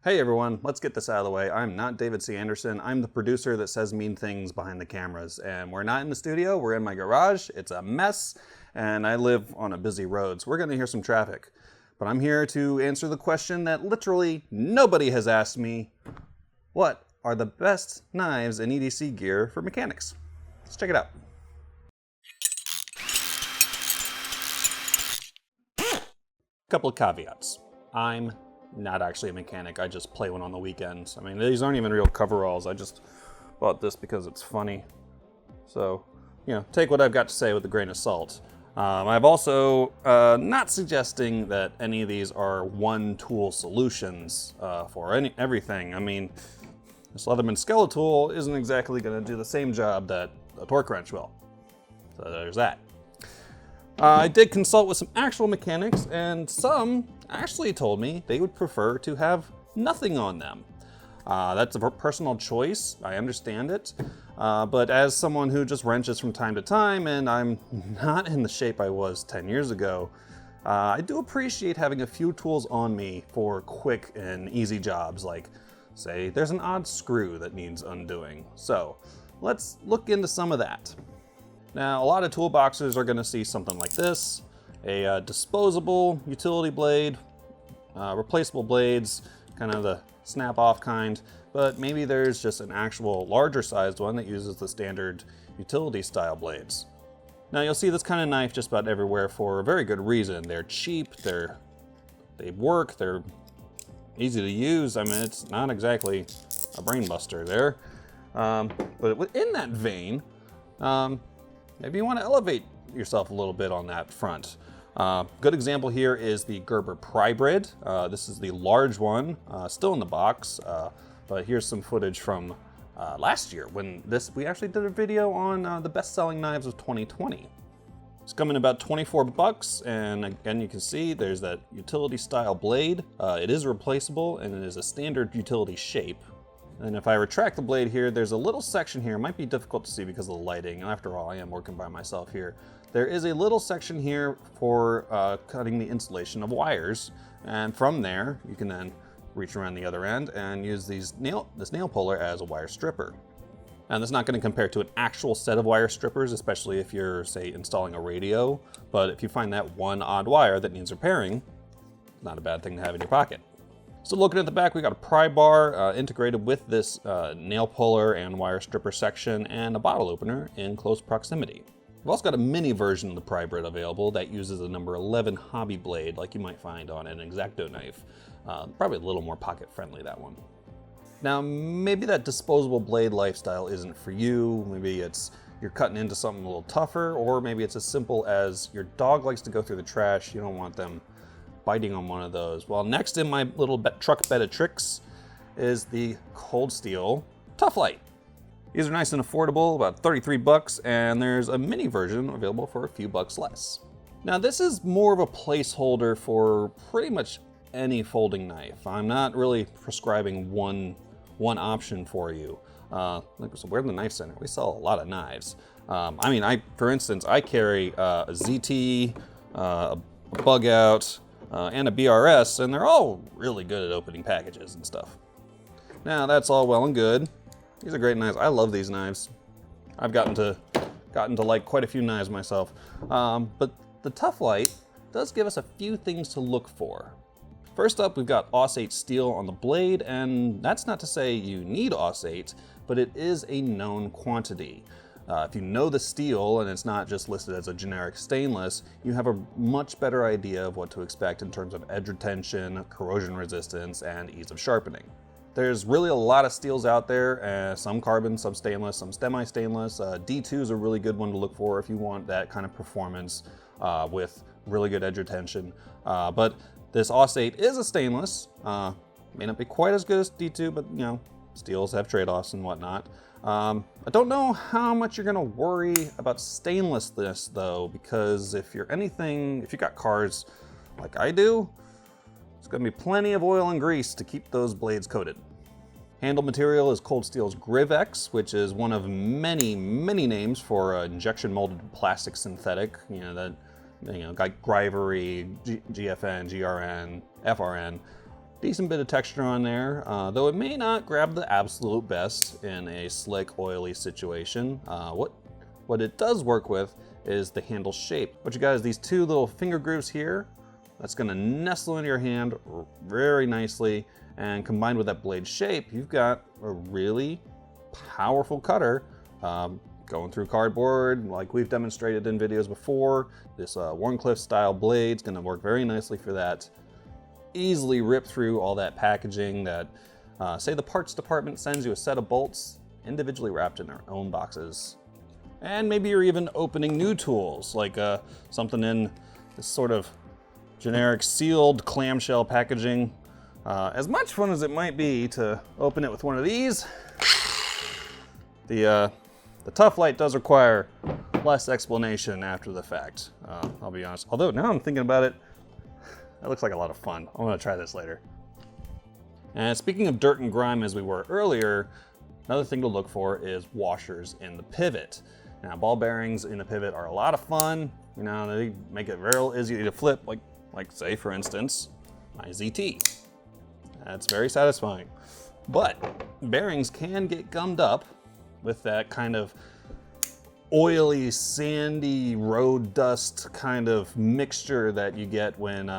Hey everyone, let's get this out of the way. I'm not David C. Anderson. I'm the producer that says mean things behind the cameras. And we're not in the studio, we're in my garage. It's a mess, and I live on a busy road, so we're gonna hear some traffic. But I'm here to answer the question that literally nobody has asked me. What are the best knives and EDC gear for mechanics? Let's check it out. Couple of caveats. I'm not actually a mechanic, I just play one on the weekends. I mean, these aren't even real coveralls. I just bought this because it's funny. So, you know, take what I've got to say with a grain of salt. I've also not suggesting that any of these are one-tool solutions for everything. I mean, this Leatherman Skeletool isn't exactly going to do the same job that a torque wrench will. So there's that. I did consult with some actual mechanics, and some actually told me they would prefer to have nothing on them. That's a personal choice, I understand it, but as someone who just wrenches from time to time, and I'm not in the shape I was 10 years ago, I do appreciate having a few tools on me for quick and easy jobs, like, say, there's an odd screw that needs undoing. So let's look into some of that. Now, a lot of toolboxes are going to see something like this, a disposable utility blade, replaceable blades, kind of the snap-off kind, but maybe there's just an actual larger sized one that uses the standard utility style blades. Now, you'll see this kind of knife just about everywhere for a very good reason. They're cheap, they work, they're easy to use. I mean, it's not exactly a brain buster there. But within that vein, maybe you want to elevate yourself a little bit on that front. Good example here is the Gerber Prybrid. This is the large one, still in the box, but here's some footage from last year when we actually did a video on the best-selling knives of 2020. It's coming about 24 bucks, and again you can see there's that utility style blade. It is replaceable and it is a standard utility shape. And if I retract the blade here, there's a little section here. It might be difficult to see because of the lighting. After all, I am working by myself here. There is a little section here for cutting the insulation of wires. And from there, you can then reach around the other end and use this nail puller as a wire stripper. And that's not going to compare to an actual set of wire strippers, especially if you're, say, installing a radio. But if you find that one odd wire that needs repairing, not a bad thing to have in your pocket. So looking at the back, we got a pry bar integrated with this nail puller and wire stripper section and a bottle opener in close proximity. We've also got a mini version of the Prybrid available that uses a number 11 hobby blade like you might find on an X-Acto knife. Probably a little more pocket friendly, that one. Now, maybe that disposable blade lifestyle isn't for you. Maybe you're cutting into something a little tougher, or maybe it's as simple as your dog likes to go through the trash. You don't want them biting on one of those. Well, next in my little truck bed of tricks is the cold steel Tuff Lite. These are nice and affordable, about 33 bucks, and there's a mini version available for a few bucks less. Now, this is more of a placeholder for pretty much any folding knife. I'm not really prescribing one option for you. So we're in the KnifeCenter. We sell a lot of knives. I mean, for instance, I carry a ZT, a Bug Out, and a BRS, and they're all really good at opening packages and stuff. Now, that's all well and good. These are great knives. I love these knives. I've gotten to like quite a few knives myself. But the Tuff Lite does give us a few things to look for. First up, we've got Aus-8 steel on the blade, and that's not to say you need Aus-8, but it is a known quantity. If you know the steel and it's not just listed as a generic stainless, you have a much better idea of what to expect in terms of edge retention, corrosion resistance, and ease of sharpening. There's really a lot of steels out there, some carbon, some stainless, some semi-stainless. D2 is a really good one to look for if you want that kind of performance with really good edge retention. But this Aus-8 is a stainless. May not be quite as good as D2, but you know, steels have trade-offs and whatnot. I don't know how much you're gonna worry about stainlessness though, because if you got cars like I do, there's gonna be plenty of oil and grease to keep those blades coated. Handle material is Cold Steel's Grivex, which is one of many, many names for injection molded plastic synthetic. Like Grivery, GFN, GRN, FRN. decent bit of texture on there, though it may not grab the absolute best in a slick, oily situation. What it does work with is the handle shape. What you got is these two little finger grooves here. That's gonna nestle into your hand very nicely, and combined with that blade shape, you've got a really powerful cutter going through cardboard like we've demonstrated in videos before. This Warncliffe style blade's gonna work very nicely for that. Easily rip through all that packaging that, say the parts department sends you a set of bolts individually wrapped in their own boxes. And maybe you're even opening new tools, like something in this sort of generic sealed clamshell packaging. As much fun as it might be to open it with one of these, the Tuff Lite does require less explanation after the fact, I'll be honest. Although now I'm thinking about it, that looks like a lot of fun. I'm gonna try this later. And speaking of dirt and grime as we were earlier, another thing to look for is washers in the pivot. Now, ball bearings in the pivot are a lot of fun. You know, they make it real easy to flip, like say for instance, my ZT. That's very satisfying. But bearings can get gummed up with that kind of oily, sandy road dust kind of mixture that you get when,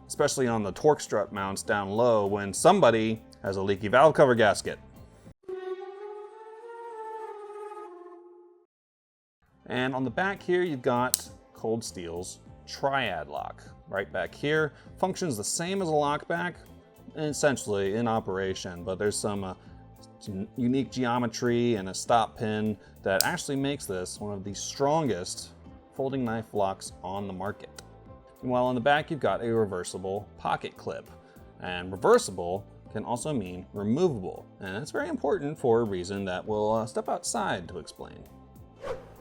especially on the torque strut mounts down low, when somebody has a leaky valve cover gasket. And on the back here, you've got Cold Steel's Triad lock. Right back here, functions the same as a lockback, essentially in operation, but there's some unique geometry and a stop pin that actually makes this one of the strongest folding knife locks on the market. And while on the back, you've got a reversible pocket clip. And reversible can also mean removable. And that's very important for a reason that we'll step outside to explain.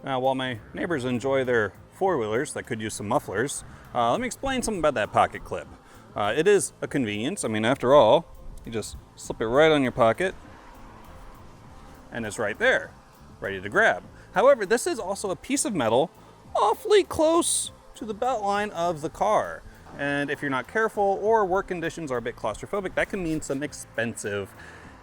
Now, while my neighbors enjoy their four-wheelers that could use some mufflers, let me explain something about that pocket clip. It is a convenience. I mean, after all, you just slip it right on your pocket, and it's right there, ready to grab. However, this is also a piece of metal awfully close to the belt line of the car. And if you're not careful or work conditions are a bit claustrophobic, that can mean some expensive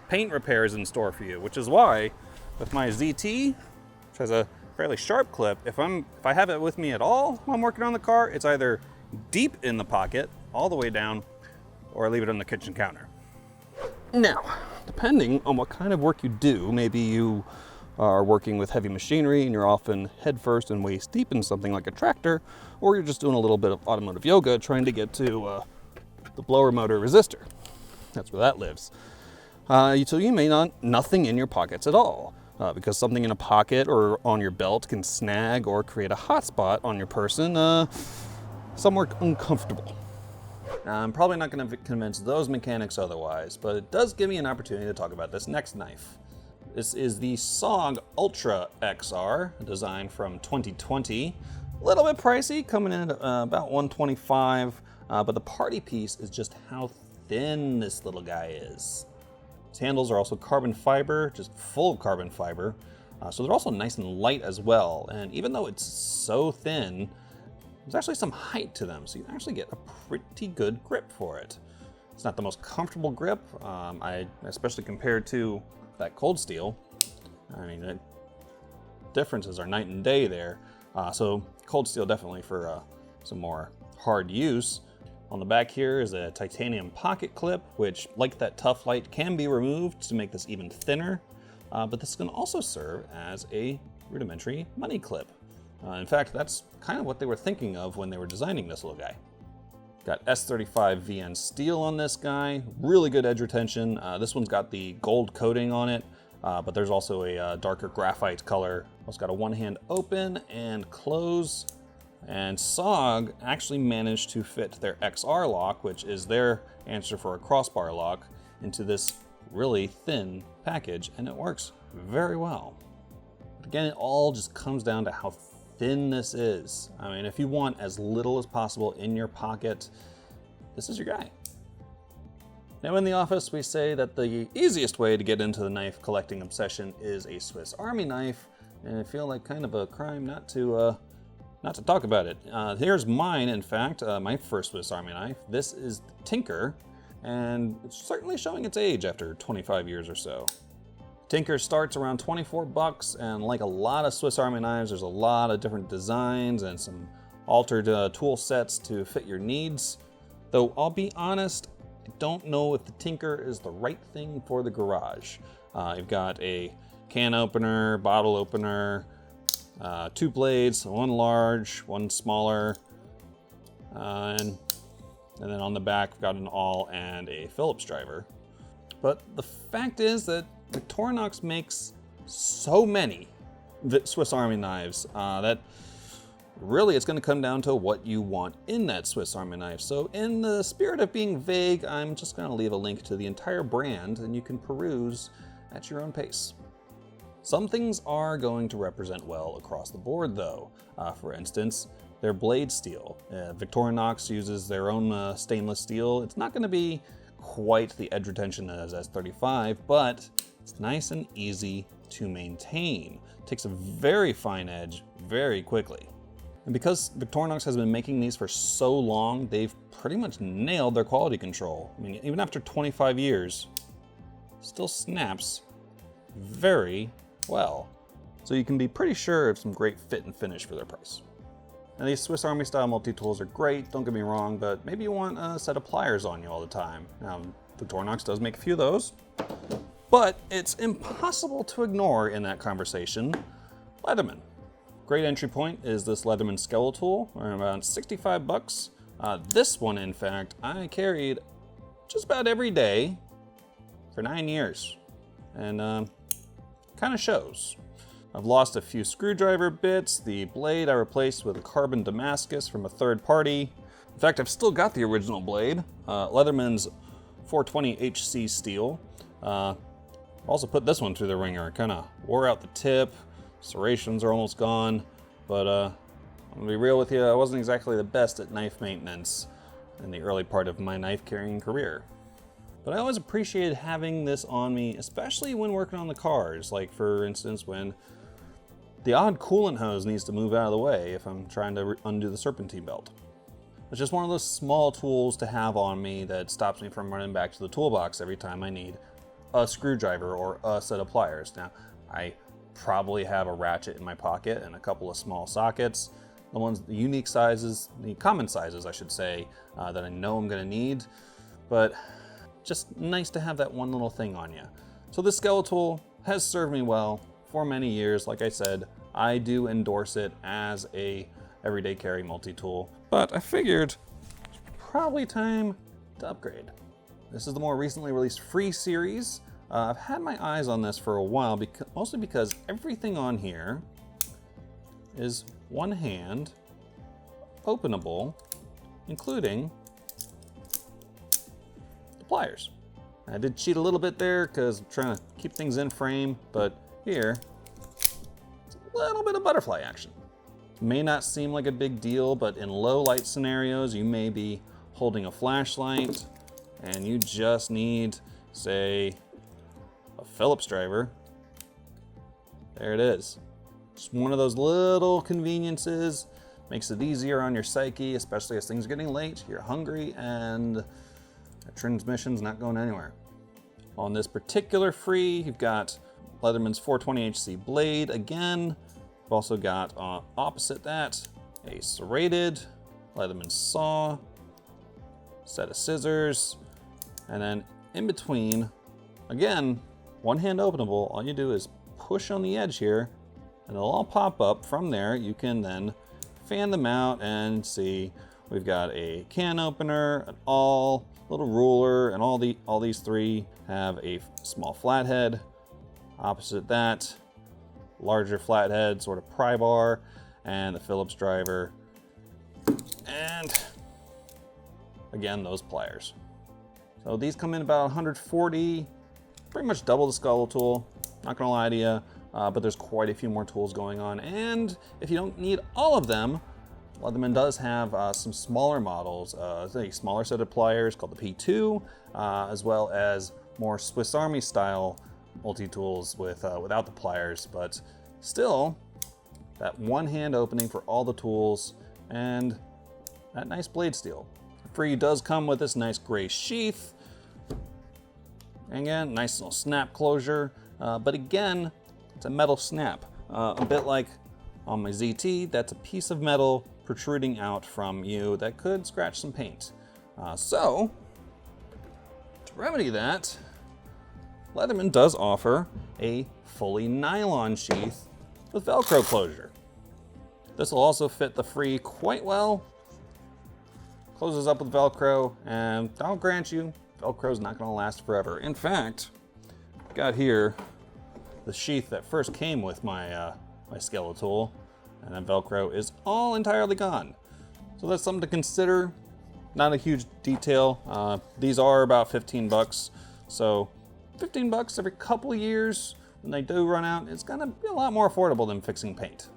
paint repairs in store for you, which is why with my ZT, which has a fairly sharp clip, if I have it with me at all while I'm working on the car, it's either deep in the pocket, all the way down, or I leave it on the kitchen counter. Now, depending on what kind of work you do, maybe you are working with heavy machinery and you're often head first and waist deep in something like a tractor, or you're just doing a little bit of automotive yoga trying to get to the blower motor resistor. That's where that lives. So you may not nothing in your pockets at all. Because something in a pocket or on your belt can snag or create a hot spot on your person somewhere uncomfortable. Now, I'm probably not going to convince those mechanics otherwise, but it does give me an opportunity to talk about this next knife. This is the SOG Ultra XR, a design from 2020. A little bit pricey, coming in at about $125, but the party piece is just how thin this little guy is. Its handles are also carbon fiber, just full of carbon fiber, so they're also nice and light as well. And even though it's so thin, there's actually some height to them, so you can actually get a pretty good grip for it. It's not the most comfortable grip, especially compared to that Cold Steel. I mean, the differences are night and day there. So Cold Steel definitely for some more hard use. On the back here is a titanium pocket clip, which, like that Tuff Lite, can be removed to make this even thinner, but this can also serve as a rudimentary money clip. In fact, that's kind of what they were thinking of when they were designing this little guy. Got S35 VN steel on this guy, really good edge retention. This one's got the gold coating on it, but there's also a darker graphite color. It's got a one-hand open and close. And SOG actually managed to fit their XR lock, which is their answer for a crossbar lock, into this really thin package, and it works very well. But again, it all just comes down to how thin this is. I mean, if you want as little as possible in your pocket, this is your guy. Now in the office, we say that the easiest way to get into the knife collecting obsession is a Swiss Army knife, and I feel like kind of a crime not to talk about it. Here's mine, in fact, my first Swiss Army knife. This is Tinker, and it's certainly showing its age after 25 years or so. Tinker starts around 24 bucks, and like a lot of Swiss Army knives, there's a lot of different designs and some altered tool sets to fit your needs. Though I'll be honest, I don't know if the Tinker is the right thing for the garage. You've got a can opener, bottle opener, 2 blades, one large, one smaller, and then on the back we've got an awl and a Phillips driver. But the fact is that Victorinox makes so many Swiss Army knives that really it's going to come down to what you want in that Swiss Army knife. So in the spirit of being vague, I'm just going to leave a link to the entire brand and you can peruse at your own pace. Some things are going to represent well across the board though. For instance, their blade steel. Victorinox uses their own stainless steel. It's not going to be quite the edge retention as S35, but it's nice and easy to maintain. It takes a very fine edge very quickly. And because Victorinox has been making these for so long, they've pretty much nailed their quality control. I mean, even after 25 years, still snaps very well. So you can be pretty sure of some great fit and finish for their price. Now these Swiss Army style multi-tools are great, don't get me wrong, but maybe you want a set of pliers on you all the time. Now, Victorinox does make a few of those, but it's impossible to ignore in that conversation Leatherman. Great entry point is this Leatherman Skeletool, around 65 bucks. This one, in fact, I carried just about every day for 9 years, and kind of shows. I've lost a few screwdriver bits. The blade I replaced with a carbon Damascus from a third party. In fact, I've still got the original blade, Leatherman's 420 HC steel. Also put this one through the ringer. Kind of wore out the tip. Serrations are almost gone, but I'm gonna be real with you, I wasn't exactly the best at knife maintenance in the early part of my knife carrying career. But I always appreciated having this on me, especially when working on the cars, like for instance when the odd coolant hose needs to move out of the way if I'm trying to undo the serpentine belt. It's just one of those small tools to have on me that stops me from running back to the toolbox every time I need a screwdriver or a set of pliers. Now, I probably have a ratchet in my pocket and a couple of small sockets. The unique sizes, the common sizes I should say, that I know I'm gonna need, but just nice to have that one little thing on you. So this Skeletool has served me well for many years. Like I said, I do endorse it as a everyday carry multi-tool, but I figured it's probably time to upgrade. This is the more recently released Free series. I've had my eyes on this for a while, mostly because everything on here is one hand openable, including the pliers. I did cheat a little bit there because I'm trying to keep things in frame, but here, it's a little bit of butterfly action. It may not seem like a big deal, but in low light scenarios, you may be holding a flashlight and you just need, say, a Phillips driver. There it is. Just one of those little conveniences. Makes it easier on your psyche, especially as things are getting late, you're hungry, and the transmission's not going anywhere. On this particular Free, you've got Leatherman's 420 HC blade again. You've also got, opposite that, a serrated Leatherman saw, set of scissors, and then in between, again, one hand openable. All you do is push on the edge here and it'll all pop up. From there you can then fan them out and see we've got a can opener, an awl, little ruler, and all these three have a small flathead. Opposite that, larger flathead, sort of pry bar, and the Phillips driver, and again those pliers. So these come in about 140, pretty much double the Skeletool, not gonna lie to you, but there's quite a few more tools going on. And if you don't need all of them, Leatherman does have some smaller models, a smaller set of pliers called the P2, as well as more Swiss Army style multi-tools without the pliers, but still that one hand opening for all the tools and that nice blade steel. Free does come with this nice gray sheath, And again, nice little snap closure, but again, it's a metal snap. A bit like on my ZT, that's a piece of metal protruding out from you that could scratch some paint. So, to remedy that, Leatherman does offer a fully nylon sheath with Velcro closure. This will also fit the Free quite well. Closes up with Velcro, and I'll grant you, Velcro's not gonna last forever. In fact, I've got here the sheath that first came with my my Skeletool, and that Velcro is all entirely gone. So that's something to consider. Not a huge detail. These are about 15 bucks. So 15 bucks every couple of years when they do run out, it's gonna be a lot more affordable than fixing paint.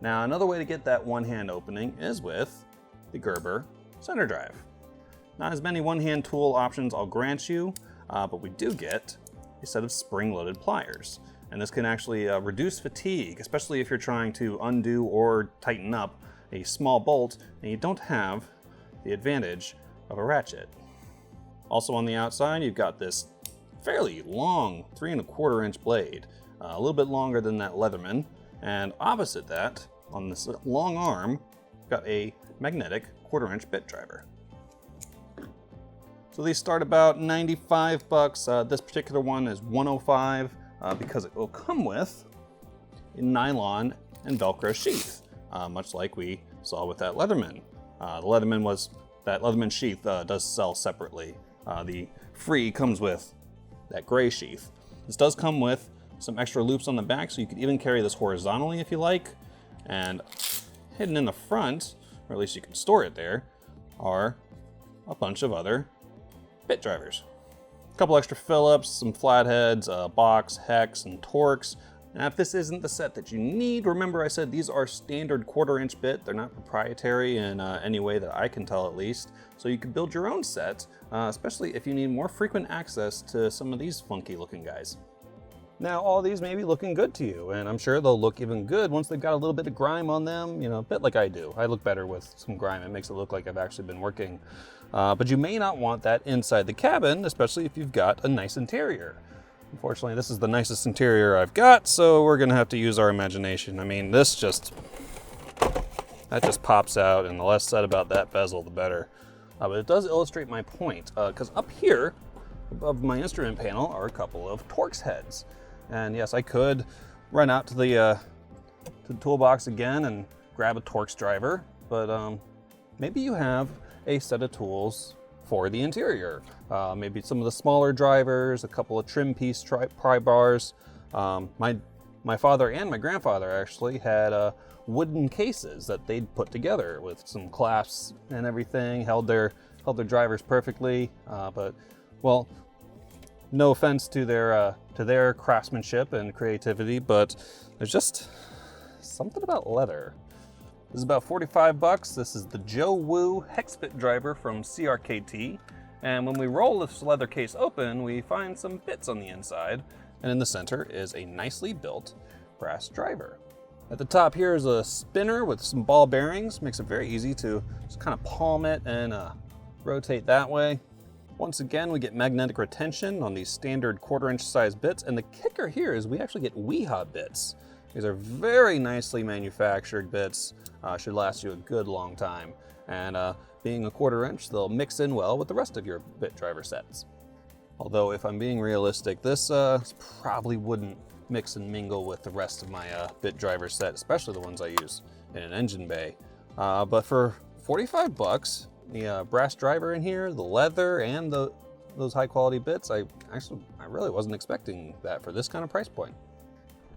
Now, another way to get that one-hand opening is with the Gerber Center-Drive. Not as many one-hand tool options, I'll grant you, but we do get a set of spring-loaded pliers. And this can actually reduce fatigue, especially if you're trying to undo or tighten up a small bolt and you don't have the advantage of a ratchet. Also on the outside, you've got this fairly long 3¼ inch blade, a little bit longer than that Leatherman. And opposite that, on this long arm, you've got a magnetic 1/4 inch bit driver. So these start about 95 bucks. This particular one is 105 because it will come with a nylon and Velcro sheath, much like we saw with that Leatherman. That Leatherman sheath does sell separately. The Free comes with that gray sheath. This does come with some extra loops on the back, so you could even carry this horizontally if you like. And hidden in the front, or at least you can store it there, are a bunch of other bit drivers. A couple extra Phillips, some flatheads, a box, hex, and Torx. Now, if this isn't the set that you need, remember I said these are standard 1/4 inch bit. They're not proprietary in any way that I can tell, at least. So you can build your own set, especially if you need more frequent access to some of these funky looking guys. Now, all these may be looking good to you, and I'm sure they'll look even good once they've got a little bit of grime on them, you know, a bit like I do. I look better with some grime. It makes it look like I've actually been working. But you may not want that inside the cabin, especially if you've got a nice interior. Unfortunately, this is the nicest interior I've got, so we're gonna have to use our imagination. I mean, that just pops out, and the less said about that bezel, the better. But it does illustrate my point, because up here, above my instrument panel, are a couple of Torx heads. And yes, I could run out to the toolbox again and grab a Torx driver, but maybe you have a set of tools for the interior. Maybe some of the smaller drivers, a couple of trim piece pry bars. My father and my grandfather actually had wooden cases that they'd put together with some clasps and everything, held their drivers perfectly. But well, no offense to their craftsmanship and creativity, but there's just something about leather. This is about 45 bucks. This is the Joe Woo hex bit driver from CRKT. And when we roll this leather case open, we find some bits on the inside. And in the center is a nicely built brass driver. At the top here is a spinner with some ball bearings. Makes it very easy to just kind of palm it and rotate that way. Once again, we get magnetic retention on these standard 1/4 inch size bits. And the kicker here is we actually get WEHA bits. These are very nicely manufactured bits. Should last you a good long time. And being a 1/4 inch, they'll mix in well with the rest of your bit driver sets. Although if I'm being realistic, this probably wouldn't mix and mingle with the rest of my bit driver set, especially the ones I use in an engine bay. But for 45 bucks, the brass driver in here, the leather, and those high quality bits, I really wasn't expecting that for this kind of price point.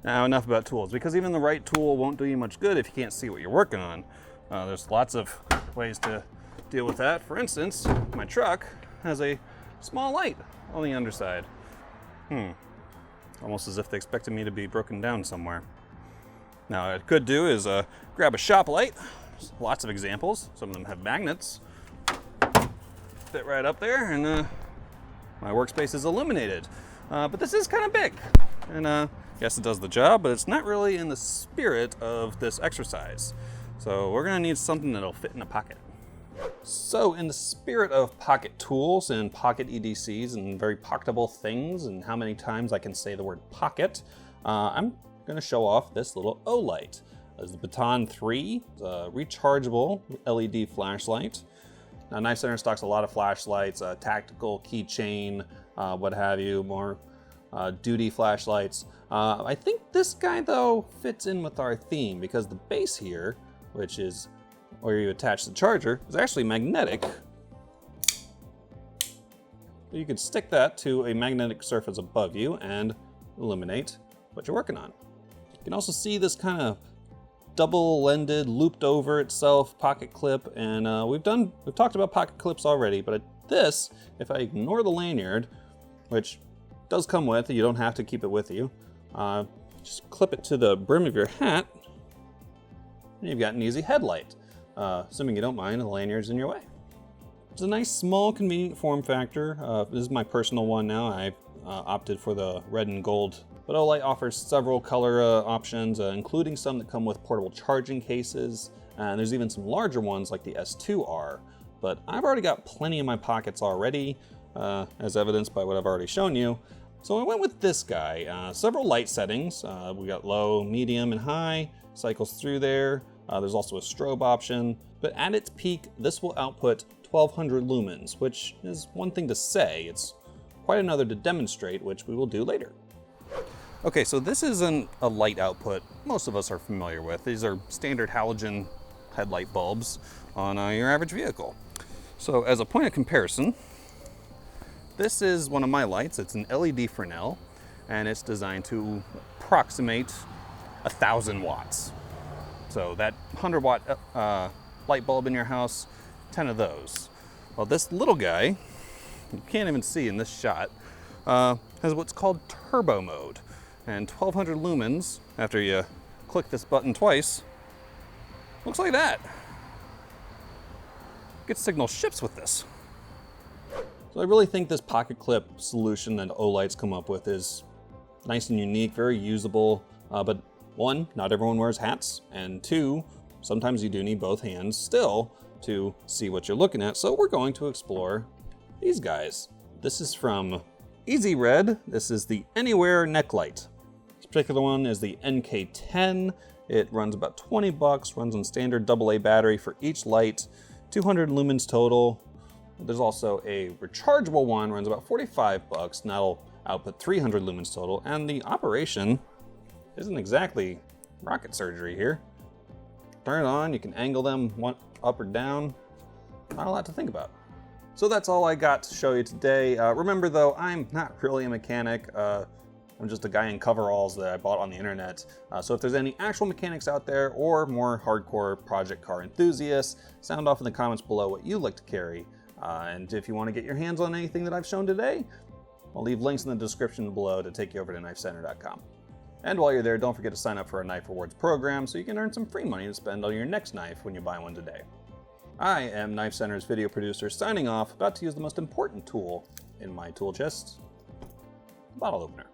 Now, enough about tools, because even the right tool won't do you much good if you can't see what you're working on. There's lots of ways to deal with that. For instance, my truck has a small light on the underside. Almost as if they expected me to be broken down somewhere. Now, what I could do is grab a shop light. There's lots of examples. Some of them have magnets. Fit right up there, and my workspace is illuminated. But this is kind of big. And yes, it does the job, but it's not really in the spirit of this exercise. So we're gonna need something that'll fit in a pocket. So in the spirit of pocket tools and pocket EDCs and very pocketable things and how many times I can say the word pocket, I'm going to show off this little Olight. This is the Baton 3, it's a rechargeable LED flashlight. Now KnifeCenter stocks a lot of flashlights, tactical, keychain, what have you, more duty flashlights. I think this guy though fits in with our theme because the base here, which is where you attach the charger, is actually magnetic. You could stick that to a magnetic surface above you and illuminate what you're working on. You can also see this kind of double-ended, looped over itself pocket clip, and we've talked about pocket clips already, but this, if I ignore the lanyard, which does come with, you don't have to keep it with you, just clip it to the brim of your hat, and you've got an easy headlight. Assuming you don't mind, the lanyard's in your way. It's a nice, small, convenient form factor. This is my personal one now. I opted for the red and gold, but Olight offers several color options, including some that come with portable charging cases, and there's even some larger ones like the S2R, but I've already got plenty in my pockets already, as evidenced by what I've already shown you. So I went with this guy. Several light settings. We got low, medium, and high. Cycles through there. There's also a strobe option, but at its peak, this will output 1200 lumens, which is one thing to say. It's quite another to demonstrate, which we will do later. Okay, so this isn't a light output most of us are familiar with. These are standard halogen headlight bulbs on your average vehicle. So as a point of comparison, this is one of my lights. It's an LED Fresnel, and it's designed to approximate 1,000 watts. So that 100 watt light bulb in your house, 10 of those. Well, this little guy, you can't even see in this shot, has what's called turbo mode. And 1200 lumens, after you click this button twice, looks like that. Good signal ships with this. So I really think this pocket clip solution that Olight's come up with is nice and unique, very usable, but one, not everyone wears hats, and two, sometimes you do need both hands still to see what you're looking at, so we're going to explore these guys. This is from EZRED. This is the Anywhere neck light. This particular one is the NK10. It runs about 20 bucks, runs on standard AA battery for each light, 200 lumens total. There's also a rechargeable one, runs about 45 bucks, and that'll output 300 lumens total, and the operation isn't exactly rocket surgery here. Turn it on, you can angle them one up or down. Not a lot to think about. So that's all I got to show you today. Remember though, I'm not really a mechanic. I'm just a guy in coveralls that I bought on the internet. So if there's any actual mechanics out there or more hardcore project car enthusiasts, sound off in the comments below what you like to carry. And if you want to get your hands on anything that I've shown today, I'll leave links in the description below to take you over to KnifeCenter.com. And while you're there, don't forget to sign up for our Knife Rewards program so you can earn some free money to spend on your next knife when you buy one today. I am KnifeCenter's video producer signing off, about to use the most important tool in my tool chest, bottle opener.